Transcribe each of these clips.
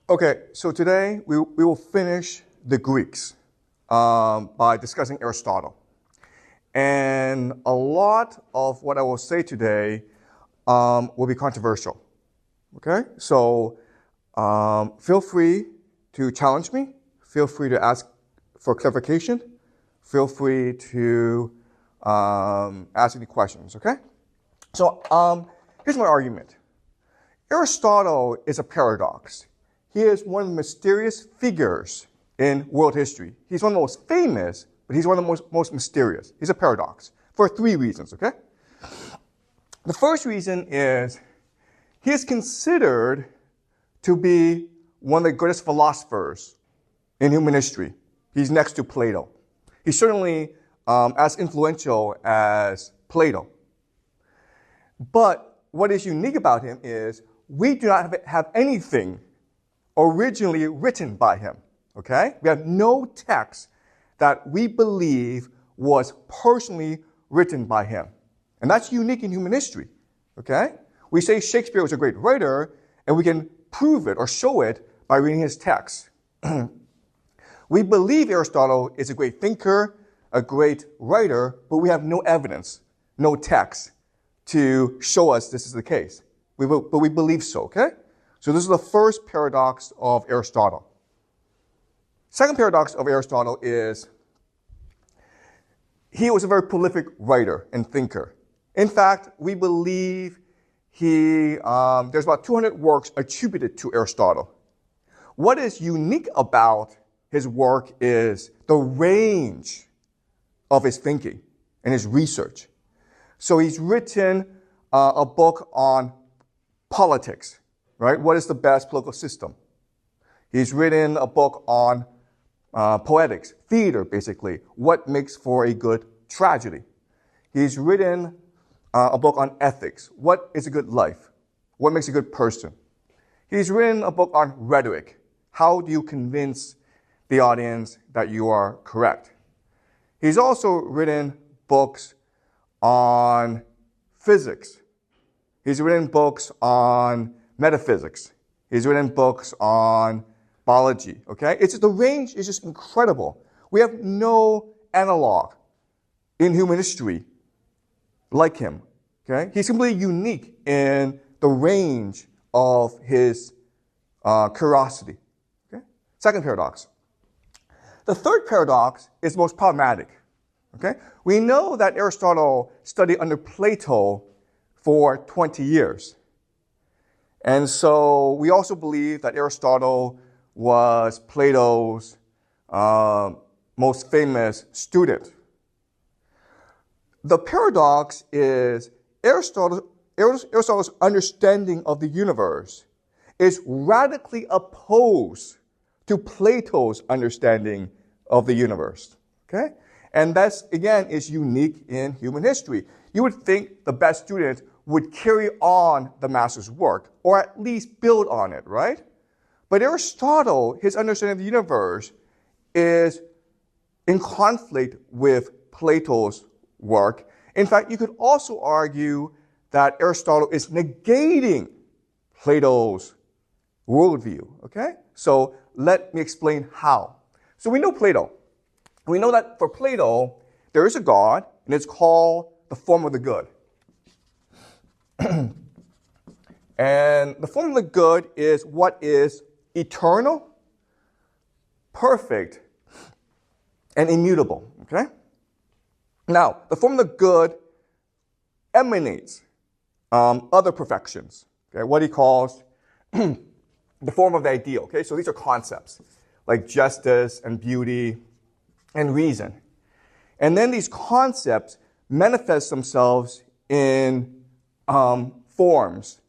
Okay, so today we will finish the Greeks by discussing Aristotle. And a lot of what I will say today will be controversial. Okay, so feel free to challenge me. Feel free to ask for clarification. Feel free to ask any questions, okay? So here's my argument. Aristotle is a paradox. He is one of the mysterious figures in world history. He's one of the most famous, but he's one of the most mysterious. He's a paradox for three reasons, okay? The first reason is he is considered to be one of the greatest philosophers in human history. He's next to Plato. He's certainly as influential as Plato. But what is unique about him is we do not have anything originally written by him, okay? We have no text that we believe was personally written by him. And that's unique in human history, okay? We say Shakespeare was a great writer, and we can prove it or show it by reading his text. We believe Aristotle is a great thinker, a great writer, but we have no evidence, no text to show us this is the case. But we believe so, okay? So this is the first paradox of Aristotle. Second paradox of Aristotle is he was a very prolific writer and thinker. In fact, we believe there's about 200 works attributed to Aristotle. What is unique about his work is the range of his thinking and his research. So he's written a book on politics, right? What is the best political system? He's written a book on poetics, theater, basically. What makes for a good tragedy? He's written a book on ethics. What is a good life? What makes a good person? He's written a book on rhetoric. How do you convince the audience that you are correct? He's also written books on physics. He's written books on metaphysics. He's written books on biology, okay? The range is just incredible. We have no analog in human history like him, okay? He's completely unique in the range of his curiosity, okay? Second paradox. The third paradox is most problematic, okay? We know that Aristotle studied under Plato for 20 years. And so we also believe that Aristotle was Plato's most famous student. The paradox is Aristotle's understanding of the universe is radically opposed to Plato's understanding of the universe, okay? And that's, again, is unique in human history. You would think the best student would carry on the master's work, or at least build on it, right? But Aristotle, his understanding of the universe is in conflict with Plato's work. In fact, you could also argue that Aristotle is negating Plato's worldview, okay? So let me explain how. So we know Plato. We know that for Plato, there is a God, and it's called the form of the good. And the form of the good is what is eternal, perfect, and immutable, okay? Now, the form of the good emanates other perfections, okay? What he calls the form of the ideal, okay? So these are concepts like justice and beauty and reason. And then these concepts manifest themselves in forms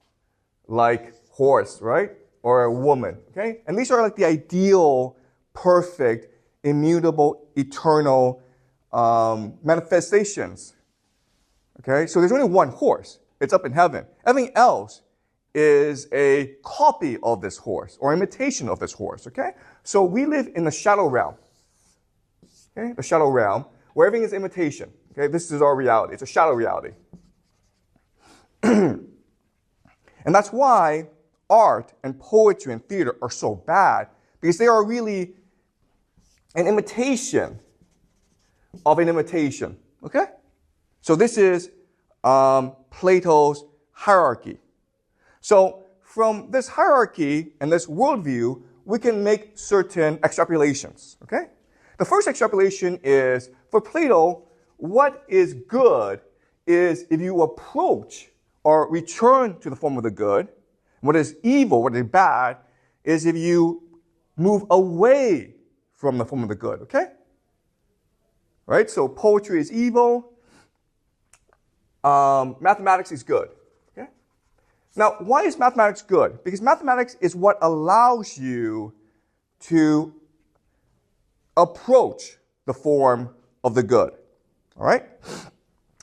like horse, right? Or a woman, okay? And these are like the ideal, perfect, immutable, eternal manifestations, okay? So there's only one horse. It's up in heaven. Everything else is a copy of this horse or imitation of this horse, okay? So we live in the shadow realm, okay? The shadow realm where everything is imitation, okay? This is our reality. It's a shadow reality. And that's why art and poetry and theater are so bad because they are really an imitation of an imitation, okay? So this is Plato's hierarchy. So from this hierarchy and this worldview, we can make certain extrapolations, okay? The first extrapolation is, for Plato, what is good is if you approach or return to the form of the good. What is evil, what is bad, is if you move away from the form of the good, okay? Right? So poetry is evil. Mathematics is good, okay? Now, why is mathematics good? Because mathematics is what allows you to approach the form of the good, all right?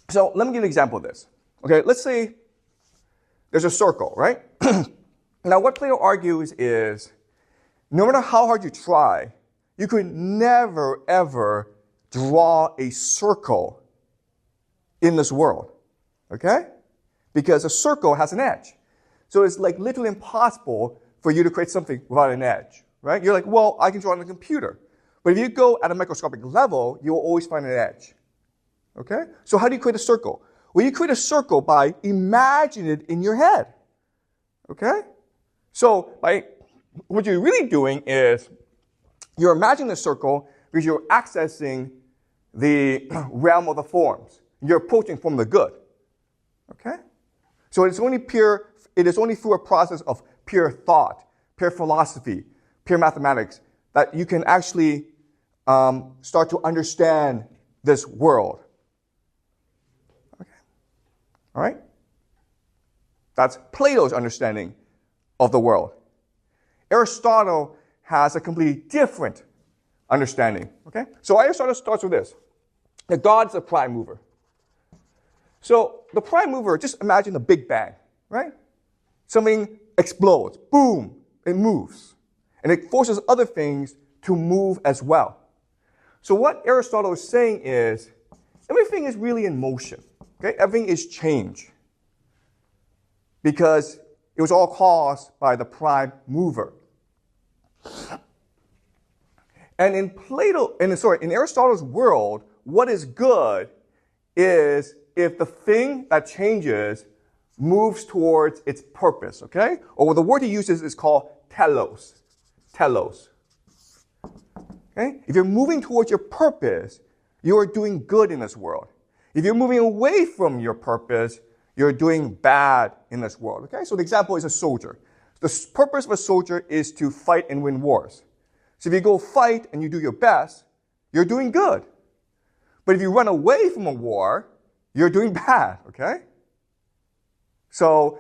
So let me give you an example of this. Okay, let's say there's a circle, right? Now, what Plato argues is, no matter how hard you try, you could never, ever draw a circle in this world, okay? Because a circle has an edge. So it's like literally impossible for you to create something without an edge, right? You're like, well, I can draw on a computer. But if you go at a microscopic level, you will always find an edge, okay? So how do you create a circle? Well, you create a circle by imagining it in your head, okay? So what you're really doing is you're imagining a circle because you're accessing the realm of the forms. You're approaching from the good, okay? So it is only through a process of pure thought, pure philosophy, pure mathematics that you can actually start to understand this world. Okay. All right? That's Plato's understanding of the world. Aristotle has a completely different understanding. Okay? So Aristotle starts with this. The God is a prime mover. So the prime mover, just imagine the Big Bang, right? Something explodes, boom, it moves. And it forces other things to move as well. So what Aristotle is saying is, everything is really in motion. Okay? Everything is change. Because it was all caused by the prime mover. And in Aristotle's world, what is good is if the thing that changes moves towards its purpose, okay? Or the word he uses is called telos. Telos. Okay? If you're moving towards your purpose, you are doing good in this world. If you're moving away from your purpose, you're doing bad in this world. Okay? So the example is a soldier. The purpose of a soldier is to fight and win wars. So if you go fight and you do your best, you're doing good. But if you run away from a war, you're doing bad. Okay? So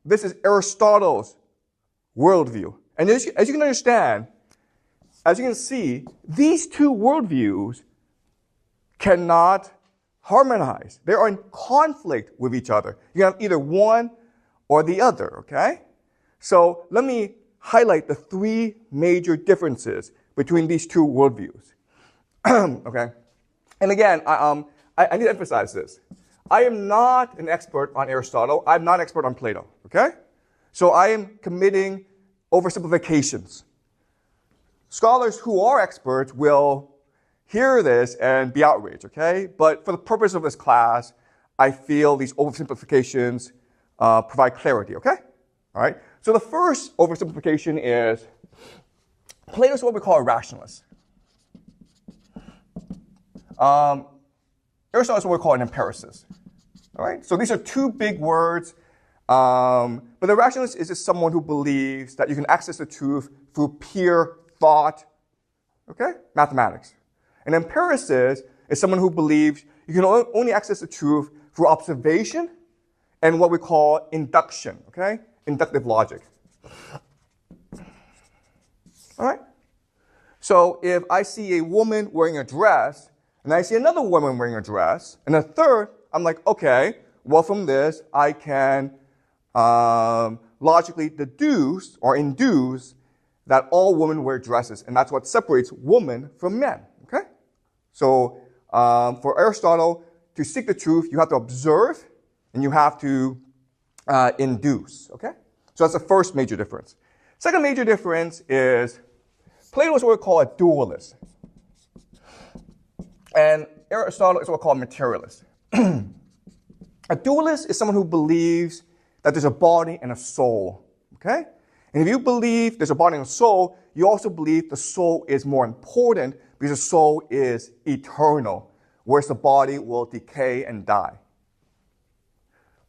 this is Aristotle's worldview. And as you can understand, as you can see, these two worldviews cannot harmonize. They are in conflict with each other. You have either one or the other, okay? So let me highlight the three major differences between these two worldviews. Okay? And again, I need to emphasize this. I am not an expert on Aristotle. I'm not an expert on Plato, okay? So I am committing oversimplifications. Scholars who are experts will hear this and be outraged, okay? But for the purpose of this class, I feel these oversimplifications provide clarity, okay? All right? So the first oversimplification is Plato's what we call a rationalist. Aristotle is what we call an empiricist. All right? So these are two big words. But the rationalist is just someone who believes that you can access the truth through pure thought, okay? Mathematics. An empiricist is someone who believes you can only access the truth through observation and what we call induction, okay? Inductive logic. All right? So if I see a woman wearing a dress, and I see another woman wearing a dress, and a third, I'm like, okay, well, from this, I can logically deduce or induce that all women wear dresses, and that's what separates women from men, okay? So for Aristotle, to seek the truth, you have to observe, and you have to induce, okay? So that's the first major difference. Second major difference is Plato is what we call a dualist. And Aristotle is what we call a materialist. A dualist is someone who believes that there's a body and a soul. Okay? And if you believe there's a body and a soul, you also believe the soul is more important because the soul is eternal, whereas the body will decay and die.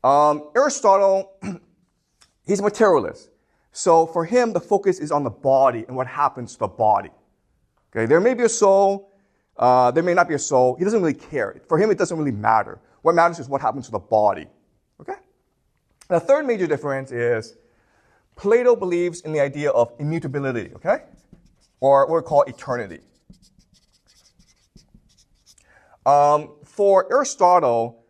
Aristotle, he's a materialist. So for him, the focus is on the body and what happens to the body. Okay? There may be a soul, there may not be a soul. He doesn't really care. For him, it doesn't really matter. What matters is what happens to the body. Okay? The third major difference is Plato believes in the idea of immutability, okay? Or what we call eternity. For Aristotle,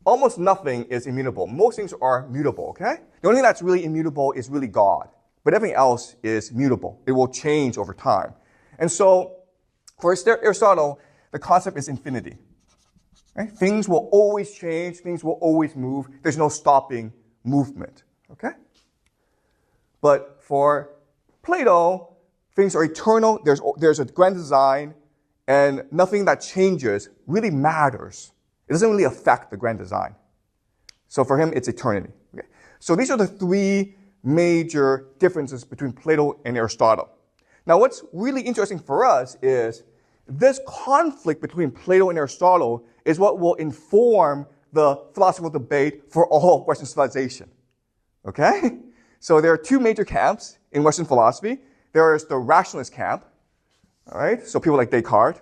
almost nothing is immutable. Most things are mutable, okay? The only thing that's really immutable is really God. But everything else is mutable. It will change over time. And so, for Aristotle, the concept is infinity. Right? Things will always change. Things will always move. There's no stopping movement. Okay? But for Plato, things are eternal. There's a grand design, and nothing that changes really matters. It doesn't really affect the grand design. So for him, it's eternity. Okay? So these are the three major differences between Plato and Aristotle. Now, what's really interesting for us is this conflict between Plato and Aristotle is what will inform the philosophical debate for all of Western civilization. Okay? So there are two major camps in Western philosophy. There is the rationalist camp, all right? So people like Descartes.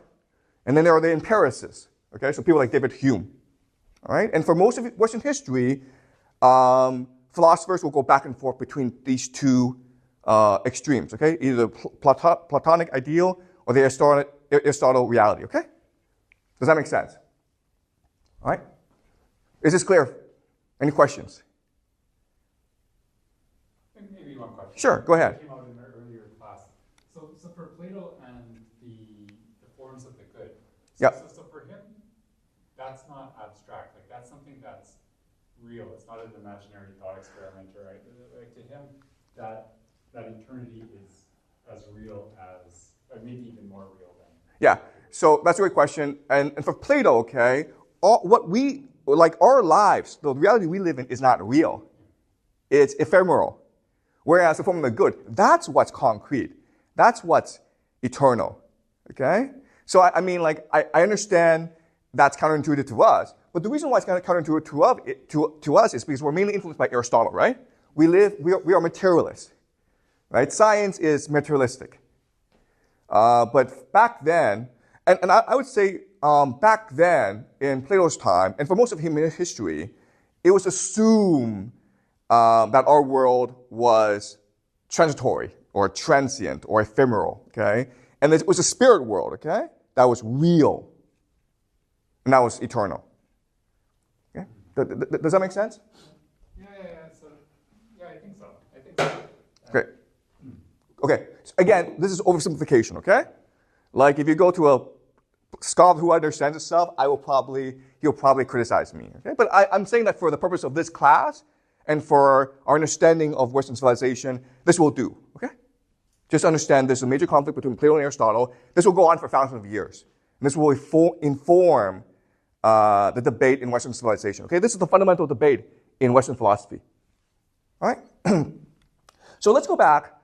And then there are the empiricists, okay? So people like David Hume, all right? And for most of Western history, philosophers will go back and forth between these two extremes, okay? Either the Platonic ideal or the Aristotle reality, okay? Does that make sense? All right? Is this clear? Any questions? Maybe one question. Sure, go ahead. It came out in our earlier class. So for Plato and the forms of the good. So for him, that's not abstract. Like that's something that's real. It's not an imaginary thought experiment, or like to him, that eternity is as real as, or maybe even more real than. Yeah. So that's a great question. And for Plato, okay, our lives, the reality we live in is not real. It's ephemeral. Whereas the form of the good, that's what's concrete. That's what's eternal. Okay? So I understand that's counterintuitive to us, but the reason why it's kind of counterintuitive to us is because we're mainly influenced by Aristotle, right? We are materialists, right? Science is materialistic. But back then, and I would say back then, in Plato's time, and for most of human history, it was assumed that our world was transitory or transient or ephemeral, okay? And it was a spirit world, okay? That was real. And that was eternal. Okay? Does that make sense? Yeah. So, I think so. Great. Okay. So again, this is oversimplification, okay? Like if you go to a scholar who understands himself, he'll probably criticize me, okay? But I'm saying that for the purpose of this class and for our understanding of Western civilization, this will do, okay? Just understand there's a major conflict between Plato and Aristotle. This will go on for thousands of years. And this will inform the debate in Western civilization, okay? This is the fundamental debate in Western philosophy, all right? So let's go back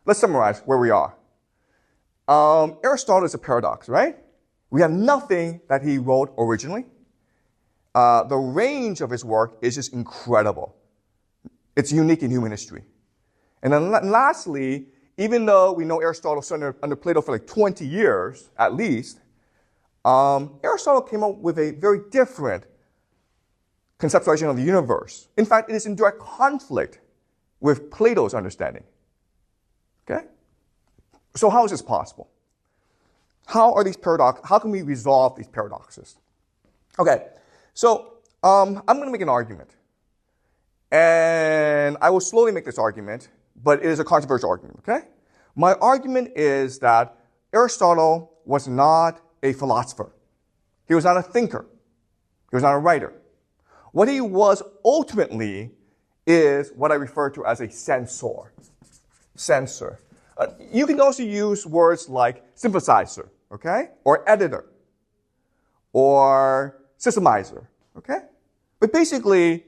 let's summarize where we are. Aristotle is a paradox, right? We have nothing that he wrote originally. The range of his work is just incredible. It's unique in human history. And then lastly, even though we know Aristotle started under Plato for like 20 years, at least, Aristotle came up with a very different conceptualization of the universe. In fact, it is in direct conflict with Plato's understanding. Okay? So how is this possible? How can we resolve these paradoxes? Okay, so I'm going to make an argument. And I will slowly make this argument, but it is a controversial argument, okay? My argument is that Aristotle was not a philosopher. He was not a thinker. He was not a writer. What he was ultimately is what I refer to as a censor. Censor. You can also use words like synthesizer, okay? Or editor. Or systemizer, okay? But basically,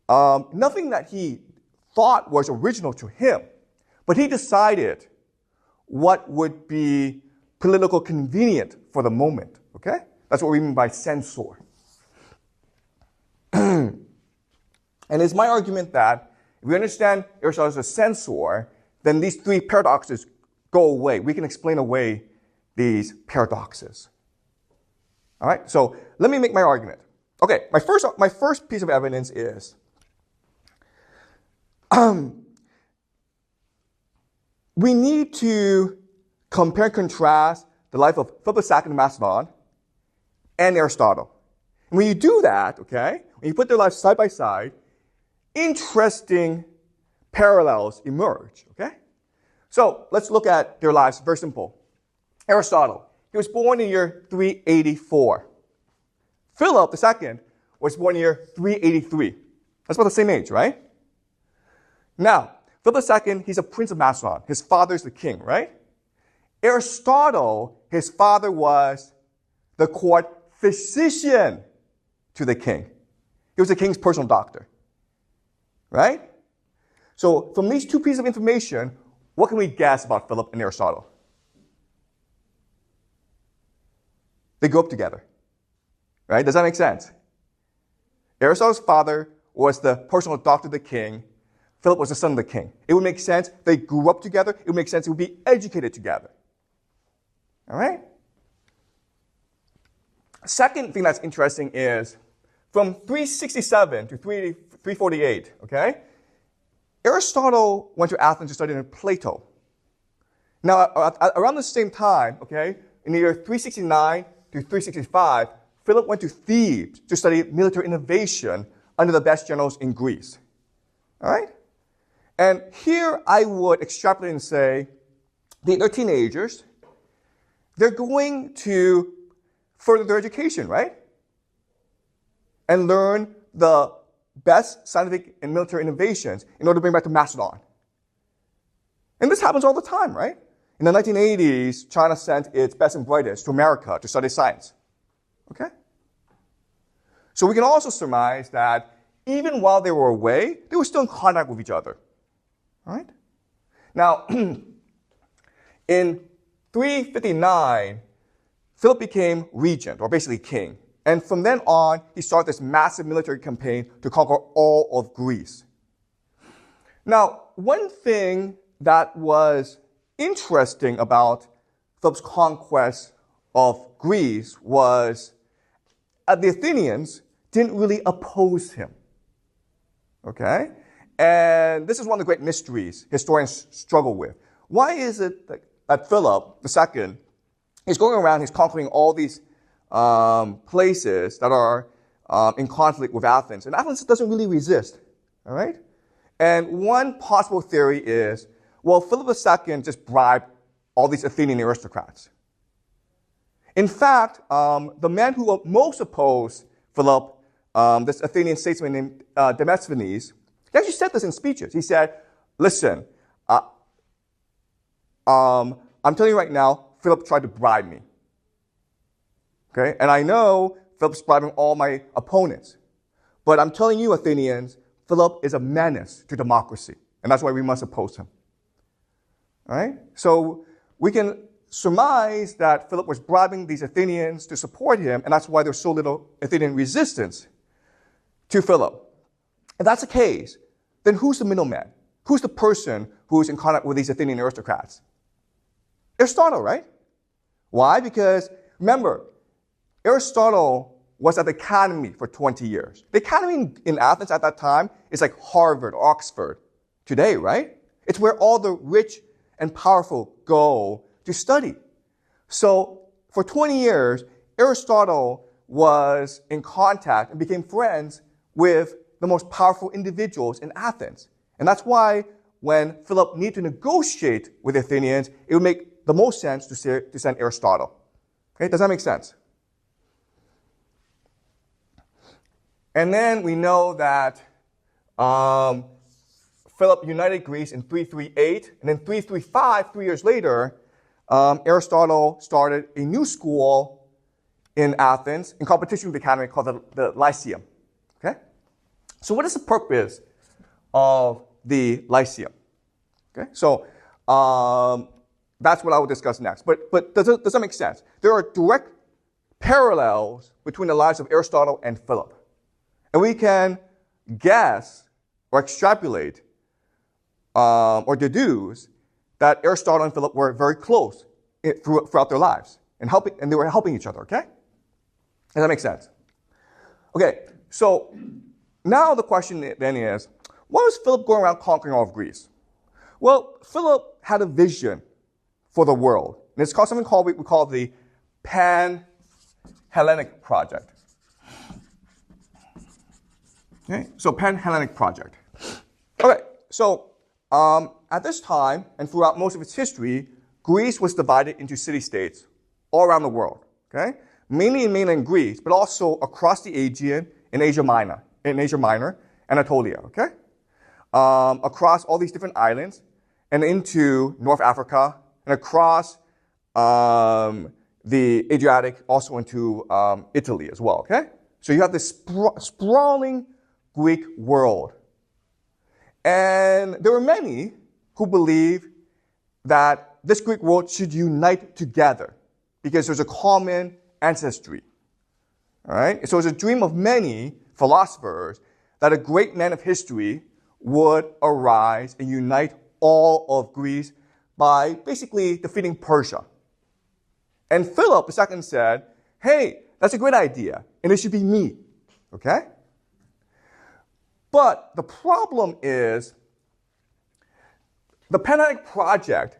nothing that he thought was original to him, but he decided what would be political convenient for the moment, okay? That's what we mean by censor. And it's my argument that if we understand Aristotle as a censor, then these three paradoxes go away. We can explain away these paradoxes. All right, so let me make my argument. Okay, my first piece of evidence is we need to compare and contrast the life of Philip II of Macedon and Aristotle. And when you do that, okay, when you put their lives side by side, interesting parallels emerge, okay? So let's look at their lives. Very simple. Aristotle, he was born in the year 384. Philip II was born in the year 383. That's about the same age, right? Now, Philip II, he's a prince of Macedon. His father's the king, right? Aristotle, his father was the court physician to the king. He was the king's personal doctor, right? So from these two pieces of information, what can we guess about Philip and Aristotle? They grew up together, right? Does that make sense? Aristotle's father was the personal doctor of the king. Philip was the son of the king. It would make sense they grew up together. It would make sense they would be educated together. All right? Second thing that's interesting is from 367 to 348, okay, Aristotle went to Athens to study under Plato. Now, around the same time, okay, in the year 369 to 365, Philip went to Thebes to study military innovation under the best generals in Greece. All right? And here I would extrapolate and say they're teenagers. They're going to further their education, right? And learn the best scientific and military innovations in order to bring back to Macedon. And this happens all the time, right? In the 1980s, China sent its best and brightest to America to study science. Okay? So we can also surmise that even while they were away, they were still in contact with each other. All right? Now, in 359, Philip became regent, or basically king. And from then on, he started this massive military campaign to conquer all of Greece. Now, one thing that was interesting about Philip's conquest of Greece was the Athenians didn't really oppose him. Okay? And this is one of the great mysteries historians struggle with. Why is it that Philip II is going around, he's conquering all these places that are in conflict with Athens, and Athens doesn't really resist, all right? And one possible theory is, well, Philip II just bribed all these Athenian aristocrats. In fact, the man who most opposed Philip, this Athenian statesman named Demosthenes, he actually said this in speeches. He said, listen, I'm telling you right now, Philip tried to bribe me. Okay? And I know Philip's bribing all my opponents. But I'm telling you, Athenians, Philip is a menace to democracy. And that's why we must oppose him. All right? So we can surmise that Philip was bribing these Athenians to support him, and that's why there's so little Athenian resistance to Philip. If that's the case, then who's the middleman? Who's the person who's in contact with these Athenian aristocrats? Aristotle, right? Why? Because, remember, Aristotle was at the academy for 20 years. The academy in Athens at that time is like Harvard, Oxford today, right? It's where all the rich and powerful go to study. So for 20 years, Aristotle was in contact and became friends with the most powerful individuals in Athens. And that's why when Philip needed to negotiate with the Athenians, it would make the most sense to send Aristotle. Okay, does that make sense? And then we know that Philip united Greece in 338, and in 335, 3 years later, Aristotle started a new school in Athens in competition with the academy called the Lyceum. Okay? So what is the purpose of the Lyceum? Okay? So that's what I will discuss next. But does that make sense? There are direct parallels between the lives of Aristotle and Philip. And we can guess or extrapolate or deduce that Aristotle and Philip were very close throughout their lives and they were helping each other, okay? Does that make sense? Okay, so now the question then is, why was Philip going around conquering all of Greece? Well, Philip had a vision for the world. And it's called something we call the Pan-Hellenic Project. Okay, so Pan-Hellenic Project. Okay, so at this time and throughout most of its history, Greece was divided into city-states all around the world. Okay, mainly in mainland Greece, but also across the Aegean in Asia Minor, Anatolia. Okay, across all these different islands and into North Africa and across the Adriatic, also into Italy as well. Okay, so you have this sprawling Greek world. And there were many who believed that this Greek world should unite together because there's a common ancestry. All right? So it's a dream of many philosophers that a great man of history would arise and unite all of Greece by basically defeating Persia. And Philip II said, hey, that's a great idea, and it should be me. Okay? But the problem is the Pan-Hellenic Project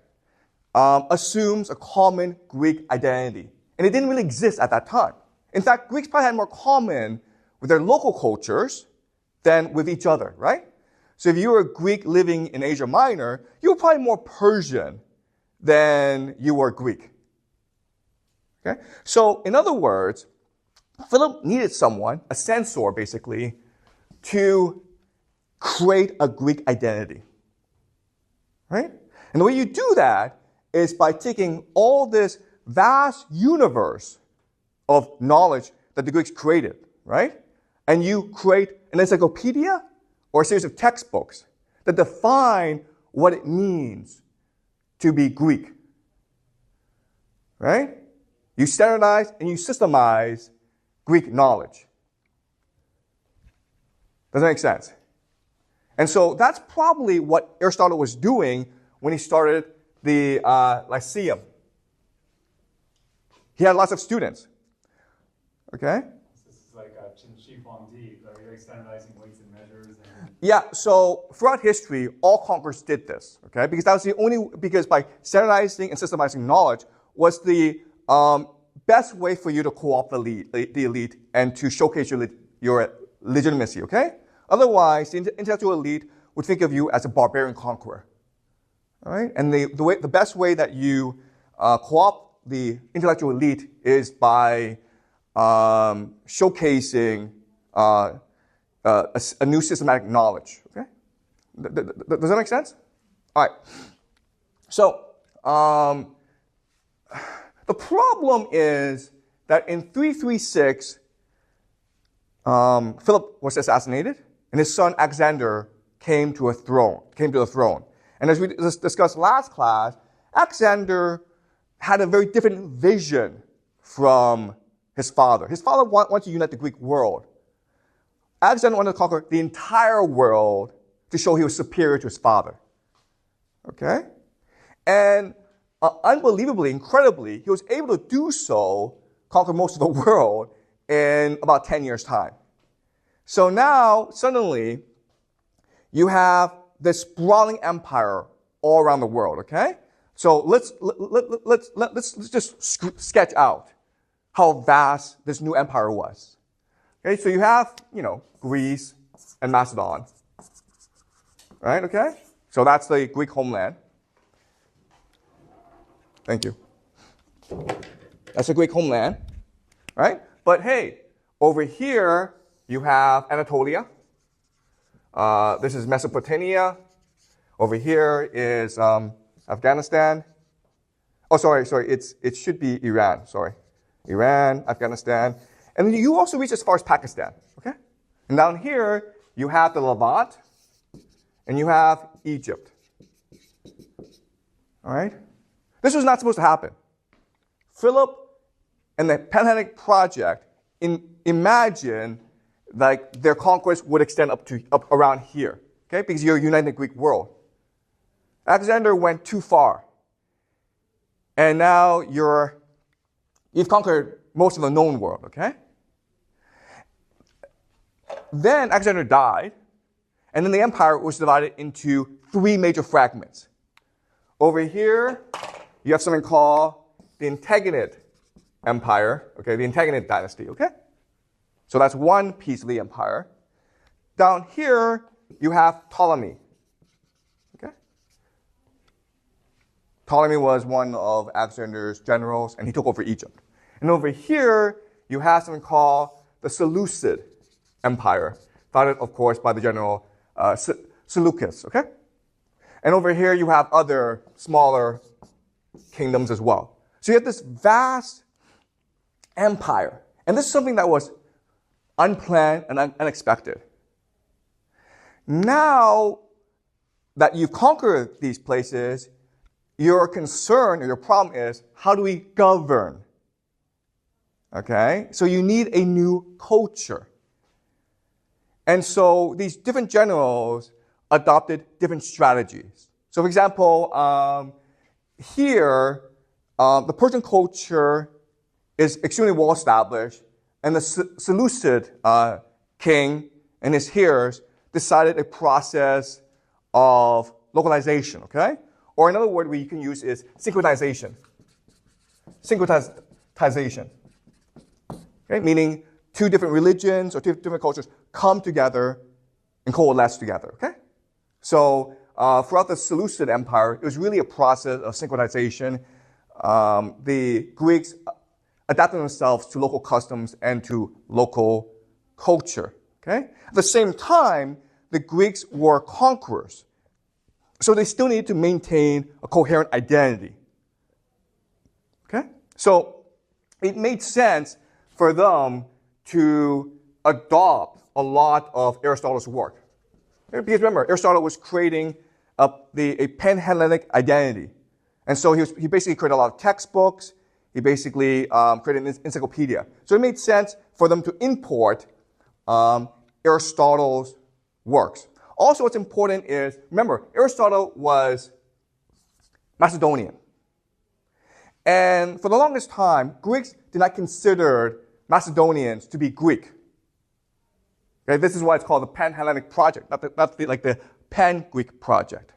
assumes a common Greek identity. And it didn't really exist at that time. In fact, Greeks probably had more common with their local cultures than with each other, right? So if you were a Greek living in Asia Minor, you were probably more Persian than you were Greek. Okay? So in other words, Philip needed someone, a censor basically, to create a Greek identity. Right? And the way you do that is by taking all this vast universe of knowledge that the Greeks created, right? And you create an encyclopedia or a series of textbooks that define what it means to be Greek. Right? You standardize and you systemize Greek knowledge. Does that make sense? And so that's probably what Aristotle was doing when he started the Lyceum. He had lots of students. Okay? This is like a Qin Huangdi, like standardizing weights and measures. Yeah, so throughout history, all conquerors did this. Okay? Because that was because by standardizing and systemizing knowledge was the best way for you to co-opt the elite and to showcase your legitimacy. Okay? Otherwise, the intellectual elite would think of you as a barbarian conqueror. All right? And the best way that you co-opt the intellectual elite is by showcasing a new systematic knowledge. Okay? Does that make sense? All right. So the problem is that in 336, Philip was assassinated, and his son Alexander came to the throne. And as we discussed last class, Alexander had a very different vision from his father. His father wanted to unite the Greek world. Alexander wanted to conquer the entire world to show he was superior to his father. Okay? And unbelievably, incredibly, he was able to do so, conquer most of the world in about 10 years' time. So now, suddenly, you have this sprawling empire all around the world, okay? So let's just sketch out how vast this new empire was. Okay, so you have, Greece and Macedon. Right, okay? So that's the Greek homeland. Thank you. That's the Greek homeland, right? But hey, over here, you have Anatolia. This is Mesopotamia. Over here is Afghanistan. Oh, sorry. It should be Iran. Sorry. Iran, Afghanistan. And you also reach as far as Pakistan. Okay? And down here, you have the Levant, and you have Egypt. All right? This was not supposed to happen. Philip and the Pan-Hellenic Project imagine like their conquest would extend up around here, okay? Because you're uniting the Greek world. Alexander went too far, and now you've conquered most of the known world, okay? Then Alexander died, and then the empire was divided into 3 major fragments. Over here, you have something called the Antiquity Empire, okay, the Antiquity dynasty, okay? So that's one piece of the empire. Down here, you have Ptolemy, okay? Ptolemy was one of Alexander's generals, and he took over Egypt. And over here, you have something called the Seleucid Empire, founded, of course, by the general Seleucus, okay? And over here, you have other smaller kingdoms as well. So you have this vast empire. And this is something that was unplanned and unexpected. Now that you've conquered these places, your concern or your problem is, how do we govern? Okay? So you need a new culture. And so these different generals adopted different strategies. So for example, here, the Persian culture is extremely well established, and the Seleucid king and his heirs decided a process of localization, okay? Or another word we can use is syncretization. Syncretization, okay? Meaning 2 different religions or 2 different cultures come together and coalesce together, okay? So throughout the Seleucid Empire, it was really a process of syncretization. The Greeks adapted themselves to local customs and to local culture, okay? At the same time, the Greeks were conquerors. So they still needed to maintain a coherent identity, okay? So it made sense for them to adopt a lot of Aristotle's work. Because remember, Aristotle was creating a Pan-Hellenic identity. And so he basically created a lot of textbooks. He basically created an encyclopedia. So it made sense for them to import Aristotle's works. Also, what's important is, remember, Aristotle was Macedonian. And for the longest time, Greeks did not consider Macedonians to be Greek. Okay, this is why it's called the Pan-Hellenic Project, not the Pan-Greek Project.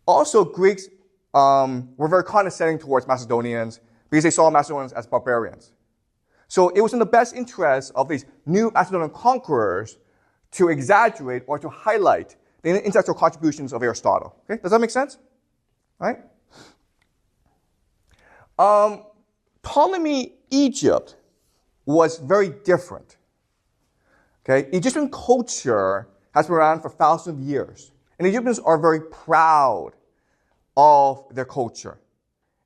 Also, Greeks were very condescending towards Macedonians because they saw Macedonians as barbarians. So it was in the best interest of these new Macedonian conquerors to exaggerate or to highlight the intellectual contributions of Aristotle. Okay, does that make sense? All right? Ptolemy Egypt was very different. Okay, Egyptian culture has been around for thousands of years, and Egyptians are very proud of their culture.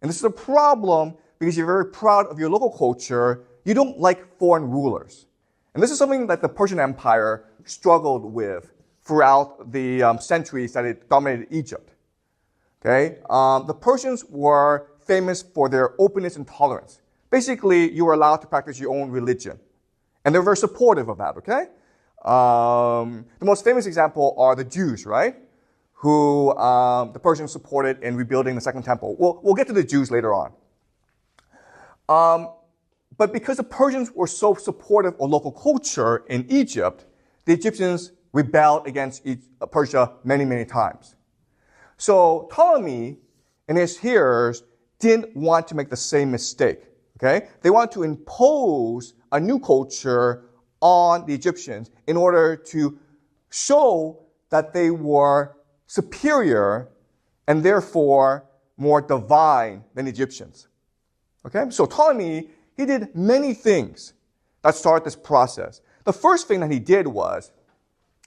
And this is a problem because you're very proud of your local culture. You don't like foreign rulers. And this is something that the Persian Empire struggled with throughout the centuries that it dominated Egypt. Okay, the Persians were famous for their openness and tolerance. Basically, you were allowed to practice your own religion. And they're very supportive of that, okay? The most famous example are the Jews, right? Who the Persians supported in rebuilding the Second Temple. We'll get to the Jews later on. But because the Persians were so supportive of local culture in Egypt, the Egyptians rebelled against Persia many, many times. So Ptolemy and his hearers didn't want to make the same mistake. Okay? They wanted to impose a new culture on the Egyptians in order to show that they were superior and therefore more divine than Egyptians. Okay? So Ptolemy, he did many things that started this process. The first thing that he did was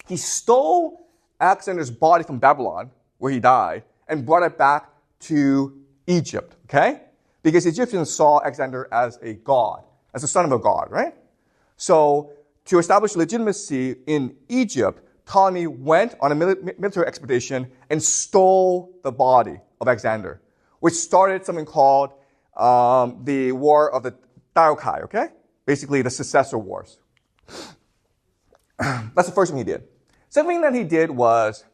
he stole Alexander's body from Babylon, where he died, and brought it back to Egypt, okay? Because the Egyptians saw Alexander as a god, as the son of a god, right? So to establish legitimacy in Egypt, Ptolemy went on a military expedition and stole the body of Alexander, which started something called the War of the Diaspora, okay? Basically, the successor wars. That's the first thing he did. Second thing that he did was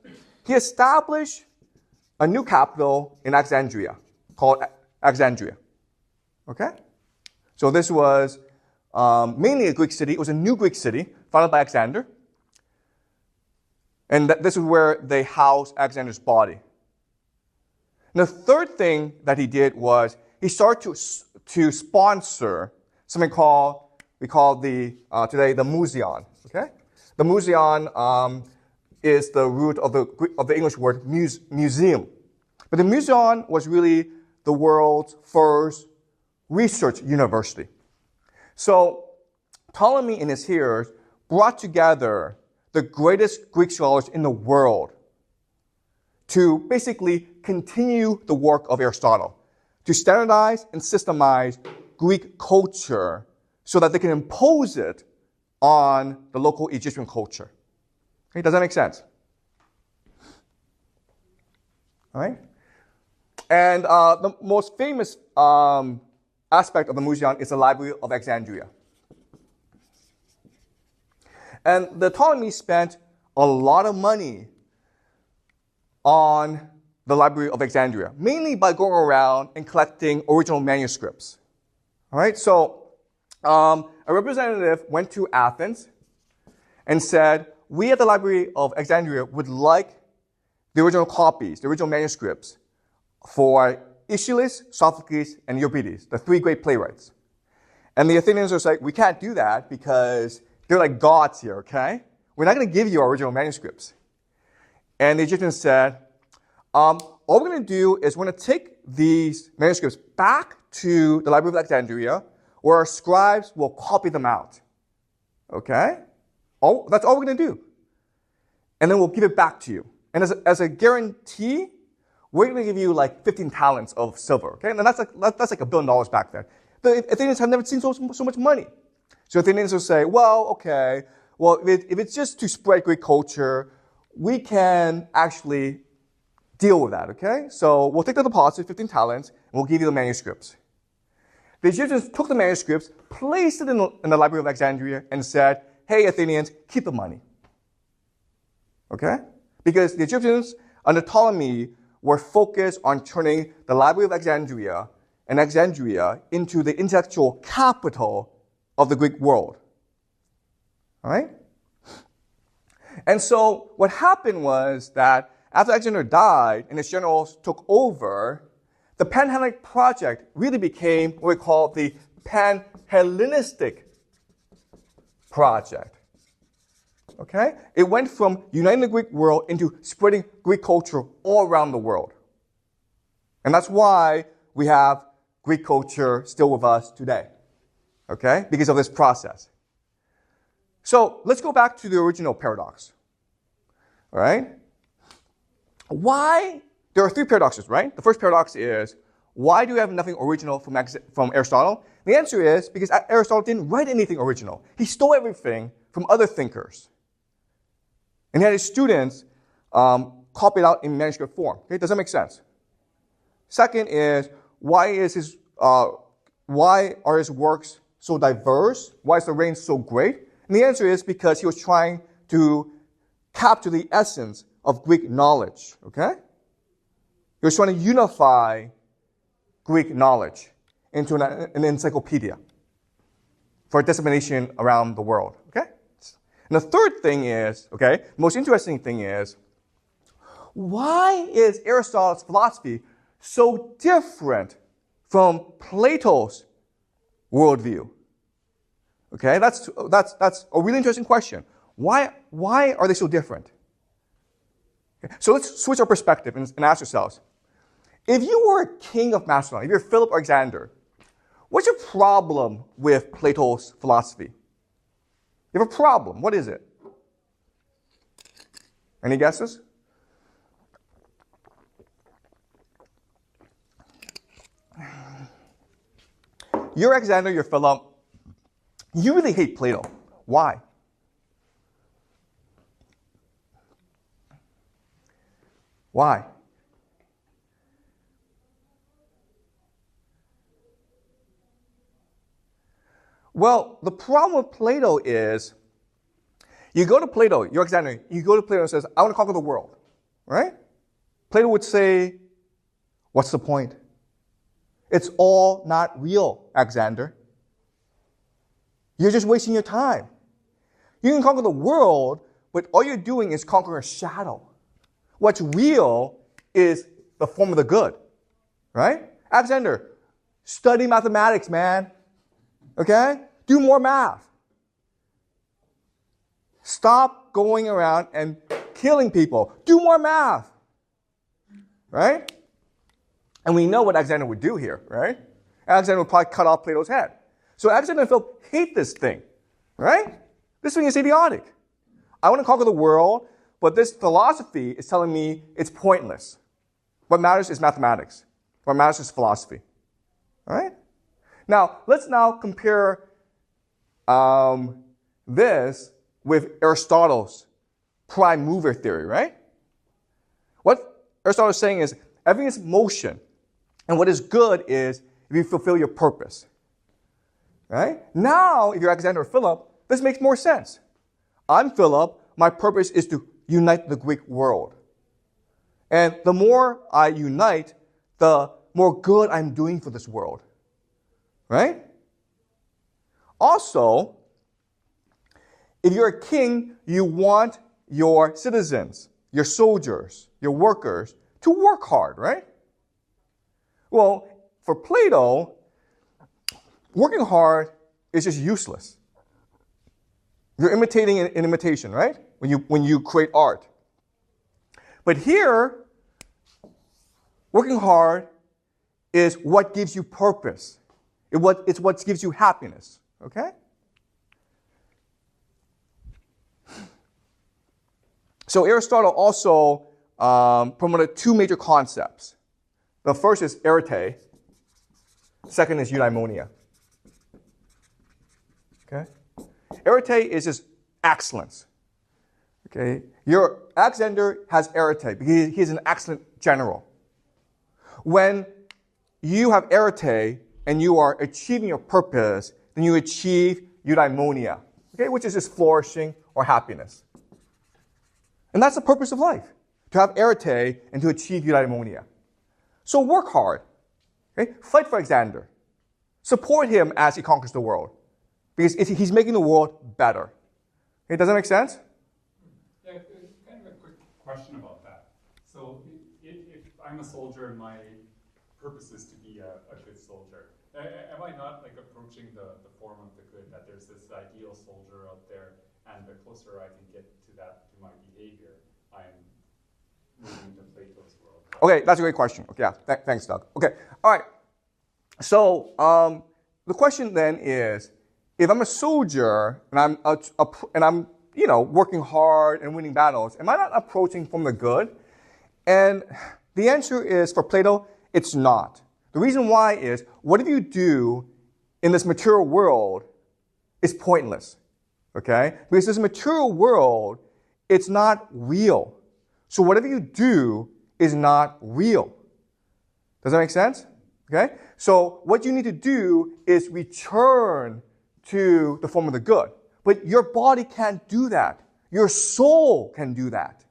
he established a new capital in Alexandria called Alexandria, okay? So this was mainly a Greek city. It was a new Greek city founded by Alexander. And this is where they housed Alexander's body. And the third thing that he did was he started to sponsor something we call today the museon. Okay, the museon is the root of the English word museum, but the museon was really the world's first research university. So Ptolemy and his hearers brought together the greatest Greek scholars in the world to basically continue the work of Aristotle, to standardize and systemize Greek culture so that they can impose it on the local Egyptian culture. Okay, does that make sense? All right? And the most famous aspect of the museum is the Library of Alexandria. And the Ptolemy spent a lot of money on the Library of Alexandria, mainly by going around and collecting original manuscripts. All right, so a representative went to Athens and said, we at the Library of Alexandria would like the original copies, the original manuscripts for Aeschylus, Sophocles, and Euripides, the three great playwrights. And the Athenians were like, we can't do that because they're like gods here, okay? We're not going to give you our original manuscripts. And the Egyptians said, all we're going to do is we're going to take these manuscripts back to the Library of Alexandria, where our scribes will copy them out. Okay? That's all we're going to do. And then we'll give it back to you. And as a guarantee, we're going to give you like 15 talents of silver. Okay? And that's like $1 billion back then. The Athenians have never seen so much money. So Athenians will say, well, okay, well, if it's just to spread Greek culture, we can actually deal with that, okay? So we'll take the deposit, 15 talents, and we'll give you the manuscripts. The Egyptians took the manuscripts, placed it in the Library of Alexandria, and said, hey, Athenians, keep the money. Okay? Because the Egyptians, under Ptolemy, were focused on turning the Library of Alexandria and Alexandria into the intellectual capital of the Greek world. All right? And so what happened was that after Alexander died and his generals took over, the Pan-Hellenic Project really became what we call the Pan-Hellenistic Project. Okay? It went from uniting the Greek world into spreading Greek culture all around the world. And that's why we have Greek culture still with us today. Okay? Because of this process. So let's go back to the original paradox. All right? Why? There are three paradoxes, right? The first paradox is, why do we have nothing original from Aristotle? The answer is because Aristotle didn't write anything original. He stole everything from other thinkers. And he had his students copy it out in manuscript form. Okay? Does that make sense? Second is, why are his works so diverse? Why is the range so great? And the answer is because he was trying to capture the essence of Greek knowledge, okay? He was trying to unify Greek knowledge into an encyclopedia for dissemination around the world, okay? And the third thing is, okay, the most interesting thing is, why is Aristotle's philosophy so different from Plato's worldview? Okay, that's a really interesting question. Why are they so different? Okay, so let's switch our perspective and ask ourselves, if you were a king of Macedon, if you're Philip or Alexander, what's your problem with Plato's philosophy? You have a problem. What is it? Any guesses? You're Alexander, you're Philip. You really hate Plato. Why? Why? Well, the problem with Plato is, you go to Plato, you're Alexander, you go to Plato and says, I want to conquer the world, right? Plato would say, what's the point? It's all not real, Alexander. You're just wasting your time. You can conquer the world, but all you're doing is conquering a shadow. What's real is the form of the good, right? Alexander, study mathematics, man. Okay? Do more math. Stop going around and killing people. Do more math. Right? And we know what Alexander would do here, right? Alexander would probably cut off Plato's head. So Alexander and Philip hate this thing, right? This thing is idiotic. I want to conquer the world, but this philosophy is telling me it's pointless. What matters is mathematics. What matters is philosophy. All right? Now, let's now compare this with Aristotle's prime mover theory, right? What Aristotle is saying is everything is motion, and what is good is if you fulfill your purpose. Right? Now, if you're Alexander or Philip, this makes more sense. I'm Philip. My purpose is to unite the Greek world. And the more I unite, the more good I'm doing for this world. Right? Also, if you're a king, you want your citizens, your soldiers, your workers to work hard, right? Well, for Plato, working hard is just useless. You're imitating an imitation, right? When you create art. But here, working hard is what gives you purpose. It's what gives you happiness, okay? So Aristotle also promoted two major concepts. The first is arete. Second is eudaimonia. Okay? Arete is just excellence. Okay? Your Alexander has arete because he's an excellent general. When you have arete and you are achieving your purpose, then you achieve eudaimonia, okay, which is just flourishing or happiness. And that's the purpose of life, to have arete and to achieve eudaimonia. So work hard. Okay? Fight for Alexander. Support him as he conquers the world. Because he's making the world better. Okay, does that make sense? Yeah, kind of a quick question about that. So if I'm a soldier and my purpose is to be a good soldier, am I not like approaching the form of the good, that there's this ideal soldier out there, and the closer I can get to that through my behavior, I'm moving to Plato's world? Okay, that's a great question. Okay, yeah, thanks, Doug. Okay, all right. So the question then is, if I'm a soldier and I'm working hard and winning battles, am I not approaching from the good? And the answer is, for Plato, it's not. The reason why is, whatever you do in this material world is pointless. Okay? Because this material world, it's not real. So whatever you do is not real. Does that make sense? Okay? So what you need to do is return to the form of the good. But your body can't do that. Your soul can do that.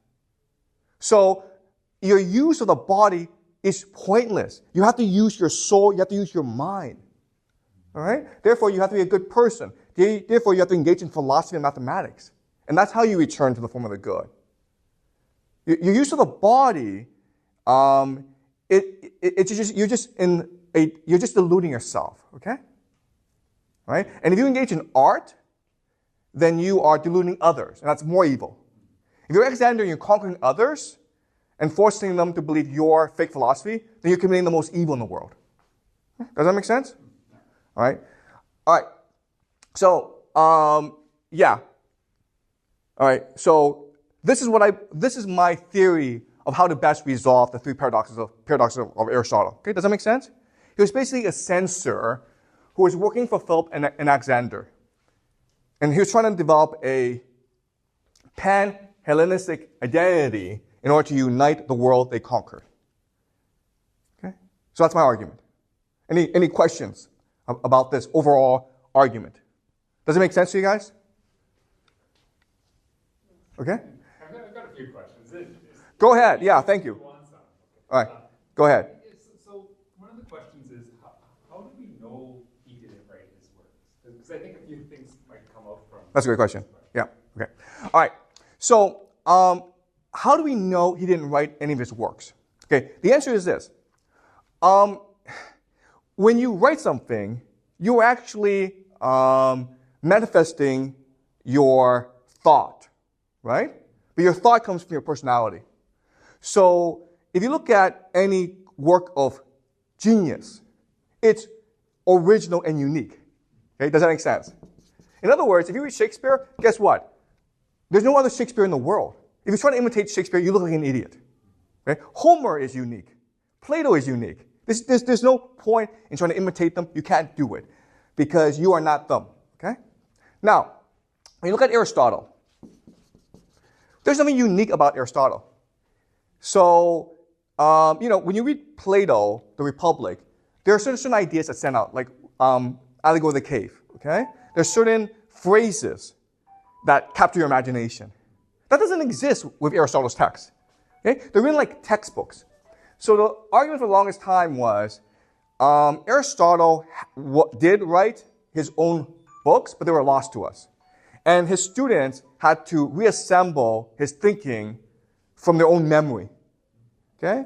So your use of the body is pointless. You have to use your soul, you have to use your mind. All right? Therefore, you have to be a good person. Therefore, you have to engage in philosophy and mathematics. And that's how you return to the form of the good. Your use of the body, you're just deluding yourself, okay? Right? And if you engage in art, then you are deluding others, and that's more evil. If you're Alexander and you're conquering others and forcing them to believe your fake philosophy, then you're committing the most evil in the world. Does that make sense? All right. All right. So, All right, so this is my theory of how to best resolve the three paradoxes of Aristotle. Okay, does that make sense? He was basically a censor who was working for Philip and Alexander. And he was trying to develop a Pan-Hellenistic identity in order to unite the world they conquered. Okay? So that's my argument. Any questions about this overall argument? Does it make sense to you guys? Okay? I've got a few questions. Go ahead. Yeah, thank you. All right, go ahead. So one of the questions is, how do we know he didn't write his works? Because I think a few things might come out from... That's a great question. Yeah, okay. All right, so how do we know he didn't write any of his works? Okay, the answer is this. When you write something, you're actually manifesting your thought, right? But your thought comes from your personality. So if you look at any work of genius, it's original and unique. Okay, does that make sense? In other words, if you read Shakespeare, guess what? There's no other Shakespeare in the world. If you try to imitate Shakespeare, you look like an idiot. Okay? Homer is unique. Plato is unique. There's no point in trying to imitate them. You can't do it because you are not them. Okay? Now, when you look at Aristotle, there's something unique about Aristotle. So, when you read Plato, The Republic, there are certain ideas that stand out, like allegory of the cave. Okay? There's certain phrases that capture your imagination. That doesn't exist with Aristotle's text. Okay? They're written like textbooks. So the argument for the longest time was Aristotle did write his own books, but they were lost to us. And his students had to reassemble his thinking from their own memory. Okay?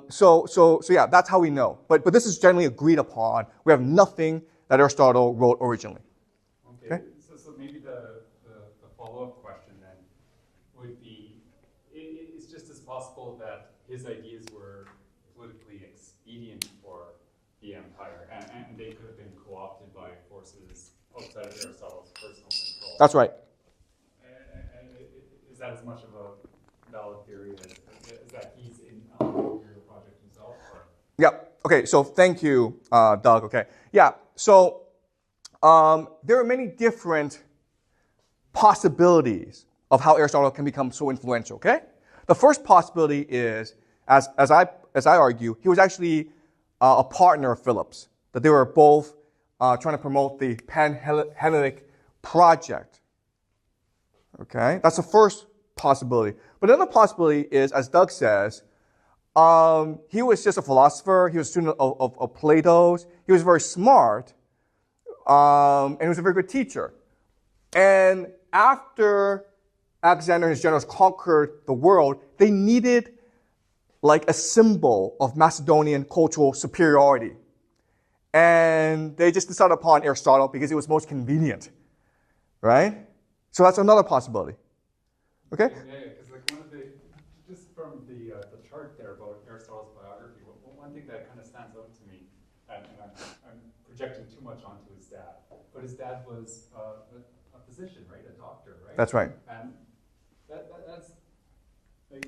So yeah, that's how we know. But this is generally agreed upon. We have nothing that Aristotle wrote originally. Okay? So maybe the follow-up question then would be, it's just as possible that his ideas were politically expedient for the empire, and they could have been co-opted by forces outside of Aristotle's personal control. That's right. Is that as much of a valid theory as that he's in the imperial project himself? Or? Yeah. Okay. So thank you, Doug. Okay. Yeah. So there are many different possibilities of how Aristotle can become so influential. Okay. The first possibility is, as I argue, he was actually a partner of Philip's. That they were both trying to promote the Pan-Hellenic Project. Okay, that's the first possibility. But another possibility is, as Doug says, he was just a philosopher. He was a student of Plato's. He was very smart, and he was a very good teacher. And after Alexander and his generals conquered the world, they needed like a symbol of Macedonian cultural superiority. And they just decided upon Aristotle because it was most convenient, right? So that's another possibility. Okay? Yeah, because like one of the, just from the chart there about Aristotle's biography, one thing that kind of stands out to me, and I'm projecting too much onto his dad, but his dad was a physician, right? A doctor, right? That's right. And that's, like,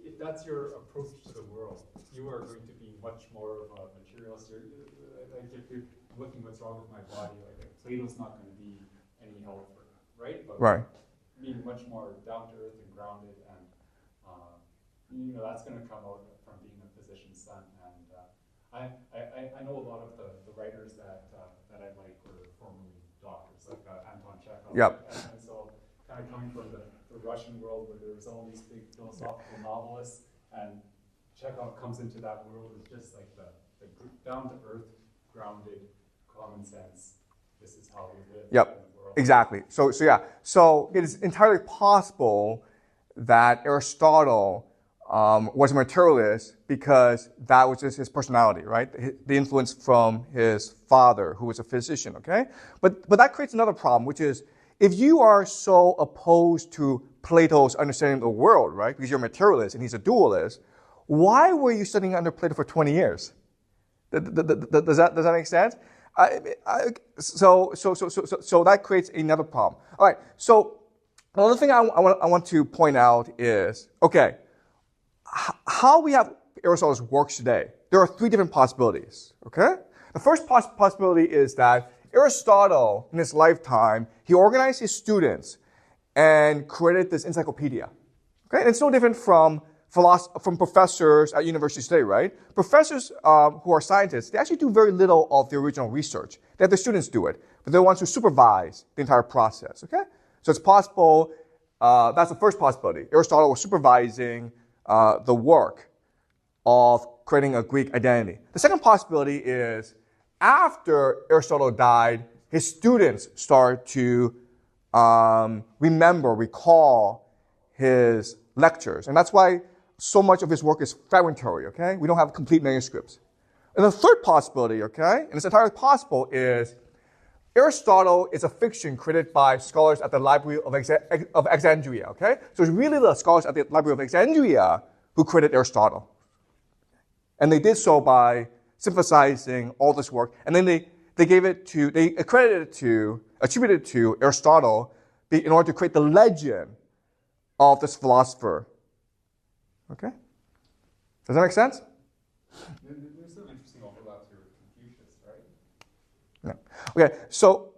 if that's your approach to the world, you are going to be much more of a materialist. Like if you're looking what's wrong with my body, like Plato's not going to be any help for you, right? But right. Being much more down to earth and grounded, and that's going to come out from being a physician's son. And I know a lot of the writers that I like were formerly doctors, like Anton Chekhov. Yep. And so kind of coming from the Russian world where there was all these big philosophical novelists, and Chekhov comes into that world as just like the down to earth, grounded, common sense. This is how we live in the world. Exactly. So yeah. So it is entirely possible that Aristotle was a materialist because that was just his personality, right? The influence from his father, who was a physician. Okay, but that creates another problem, which is if you are so opposed to Plato's understanding of the world, right? Because you're a materialist and he's a dualist. Why were you studying under Plato for 20 years? Does that make sense? So that creates another problem. All right. So Another thing I want to point out is, okay, how we have Aristotle's works today. There are three different possibilities, okay? The first possibility is that Aristotle, in his lifetime, he organized his students and created this encyclopedia, okay? And it's no different from professors at universities today, right? Professors who are scientists, they actually do very little of the original research. They have the students do it, but they're the ones who supervise the entire process, okay? So it's possible, that's the first possibility. Aristotle was supervising the work of creating a Greek identity. The second possibility is after Aristotle died, his students start to recall his lectures. And that's why so much of his work is fragmentary, okay? We don't have complete manuscripts. And the third possibility, okay, and it's entirely possible, is Aristotle is a fiction created by scholars at the Library of Alexandria, okay? So it's really the scholars at the Library of Alexandria who created Aristotle. And they did so by synthesizing all this work, and then they attributed it to Aristotle in order to create the legend of this philosopher. Okay? Does that make sense? There's some interesting overlaps here with Confucius, right? Yeah. Okay. So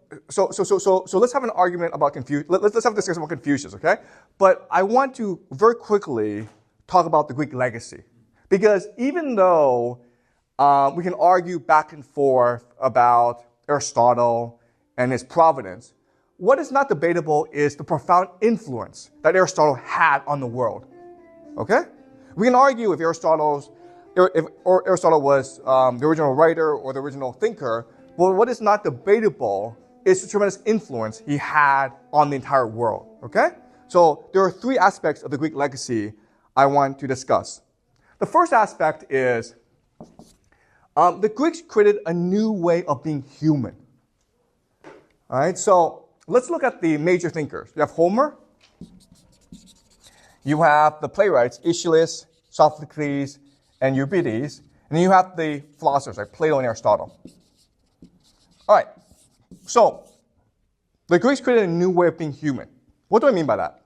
let's have an argument about Confucius. Let's have a discussion about Confucius. Okay. But I want to very quickly talk about the Greek legacy, because even though we can argue back and forth about Aristotle and his provenance, what is not debatable is the profound influence that Aristotle had on the world. Okay? We can argue if Aristotle was the original writer or the original thinker, but what is not debatable is the tremendous influence he had on the entire world. Okay? So there are three aspects of the Greek legacy I want to discuss. The first aspect is the Greeks created a new way of being human. All right, so let's look at the major thinkers. You have Homer. You have the playwrights, Aeschylus, Sophocles, and Euripides. And then you have the philosophers like Plato and Aristotle. All right, so the Greeks created a new way of being human. What do I mean by that?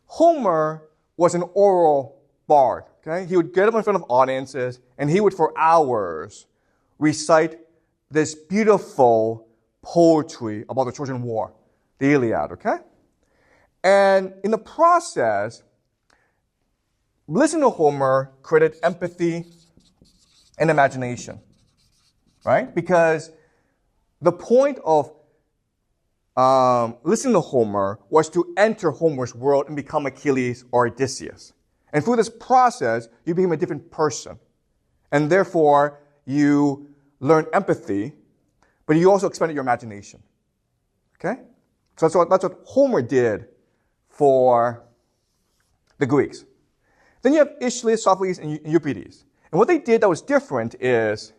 Homer was an oral bard. Okay? He would get up in front of audiences, and he would, for hours, recite this beautiful poetry about the Trojan War, the Iliad, okay? And in the process, listening to Homer created empathy and imagination, right? Because the point of listening to Homer was to enter Homer's world and become Achilles or Odysseus. And through this process, you became a different person. And therefore, you learn empathy, but you also expanded your imagination. Okay? So that's what Homer did for the Greeks. Then you have Aeschylus, Sophocles, and Euripides. And what they did that was different is,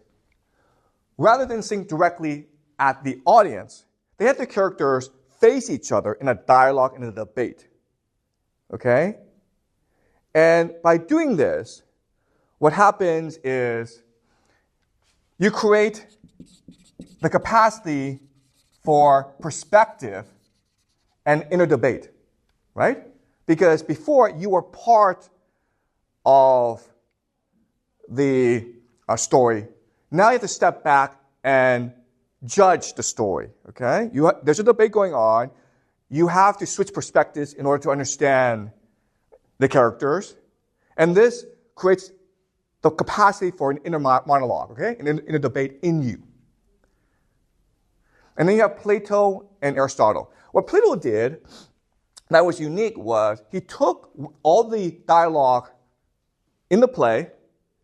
rather than sing directly at the audience, they had the characters face each other in a dialogue and a debate. Okay? And by doing this, what happens is you create the capacity for perspective and inner debate, right? Because before you were part of the story, now you have to step back and judge the story, okay? There's a debate going on. You have to switch perspectives in order to understand the characters. And this creates the capacity for an inner monologue, okay? An inner debate in you. And then you have Plato and Aristotle. What Plato did that was unique was he took all the dialogue in the play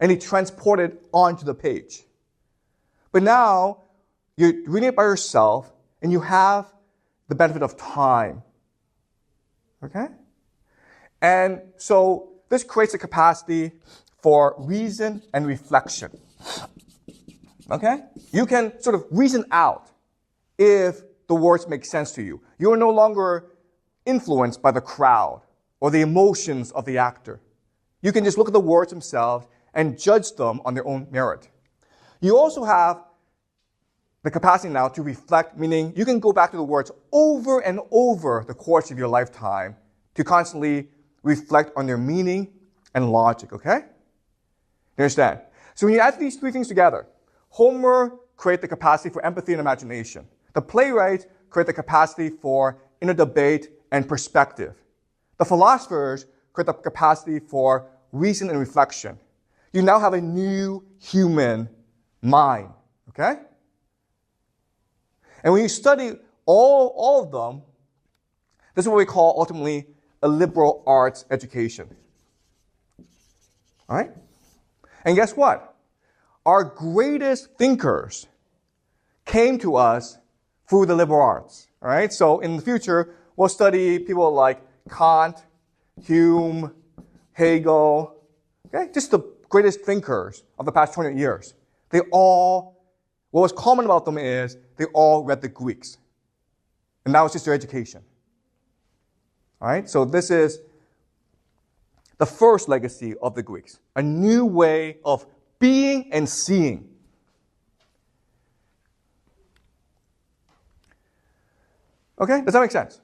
and he transported it onto the page. But now you're reading it by yourself and you have the benefit of time. Okay? And so this creates a capacity for reason and reflection. Okay? You can sort of reason out if the words make sense to you. You are no longer influenced by the crowd or the emotions of the actor. You can just look at the words themselves and judge them on their own merit. You also have the capacity now to reflect, meaning you can go back to the words over and over the course of your lifetime to constantly reflect on their meaning and logic, okay? You understand? So when you add these three things together, Homer created the capacity for empathy and imagination. The playwrights create the capacity for inner debate and perspective. The philosophers create the capacity for reason and reflection. You now have a new human mind, okay? And when you study all of them, this is what we call ultimately a liberal arts education. All right? And guess what? Our greatest thinkers came to us through the liberal arts. All right? So in the future, we'll study people like Kant, Hume, Hegel, okay? Just the greatest thinkers of the past 200 years. What was common about them is they all read the Greeks. And that was just their education. All right? So this is the first legacy of the Greeks. A new way of being and seeing. Okay? Does that make sense?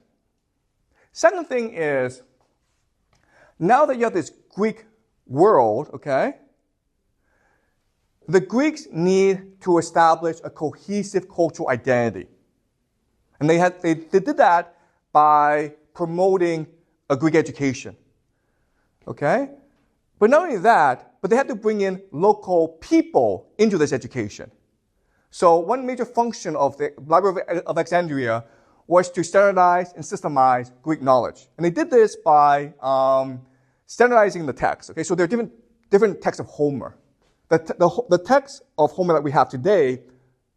Second thing is, now that you have this Greek world, okay, the Greeks need to establish a cohesive cultural identity. And they did that by promoting a Greek education. Okay? But not only that, but they had to bring in local people into this education. So one major function of the Library of Alexandria was to standardize and systemize Greek knowledge. And they did this by standardizing the text. Okay? So there are different texts of Homer. The text of Homer that we have today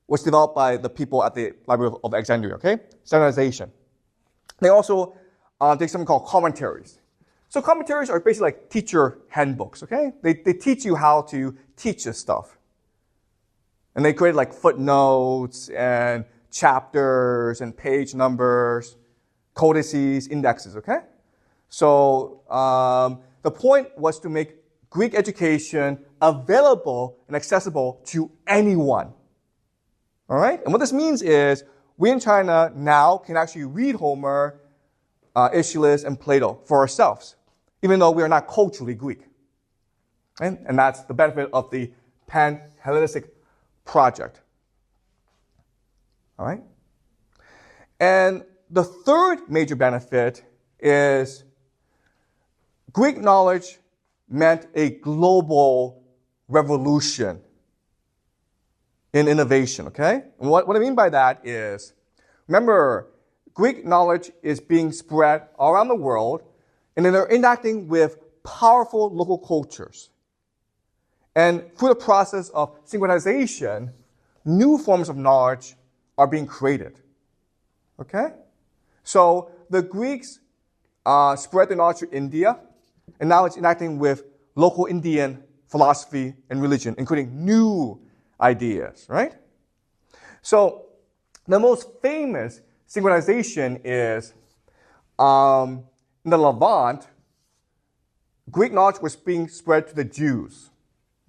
was developed by the people at the Library of Alexandria, okay? Standardization. They also did something called commentaries. So commentaries are basically like teacher handbooks, okay? They teach you how to teach this stuff. And they created like footnotes and chapters and page numbers, codices, indexes, okay? So the point was to make Greek education available and accessible to anyone. All right? And what this means is we in China now can actually read Homer, Aeschylus, and Plato for ourselves, even though we are not culturally Greek. Okay? And that's the benefit of the Pan-Hellenic Project. All right? And the third major benefit is Greek knowledge meant a global revolution in innovation, okay? And what I mean by that is, remember, Greek knowledge is being spread all around the world, and then they're interacting with powerful local cultures. And through the process of synchronization, new forms of knowledge are being created, okay? So the Greeks spread their knowledge to India, and now it's interacting with local Indian philosophy and religion, including new ideas, right? So the most famous synchronization is in the Levant, Greek knowledge was being spread to the Jews,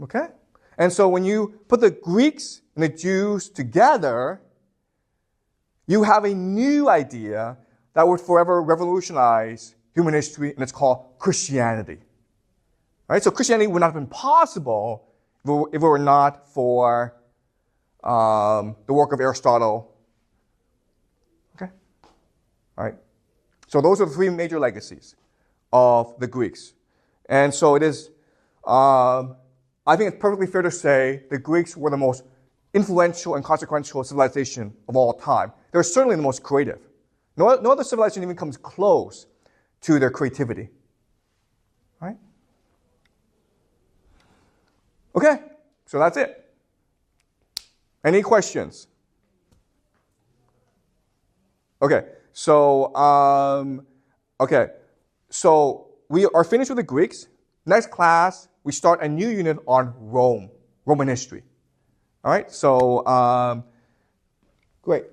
okay? And so when you put the Greeks and the Jews together, you have a new idea that would forever revolutionize human history, and it's called Christianity. Right? So Christianity would not have been possible if it were not for the work of Aristotle. Okay? All right. So those are the three major legacies of the Greeks. And so it is, I think it's perfectly fair to say the Greeks were the most influential and consequential civilization of all time. They're certainly the most creative. No other civilization even comes close to their creativity. Right? Okay, so that's it. Any questions? Okay, so we are finished with the Greeks. Next class, we start a new unit on Roman history. All right, so great.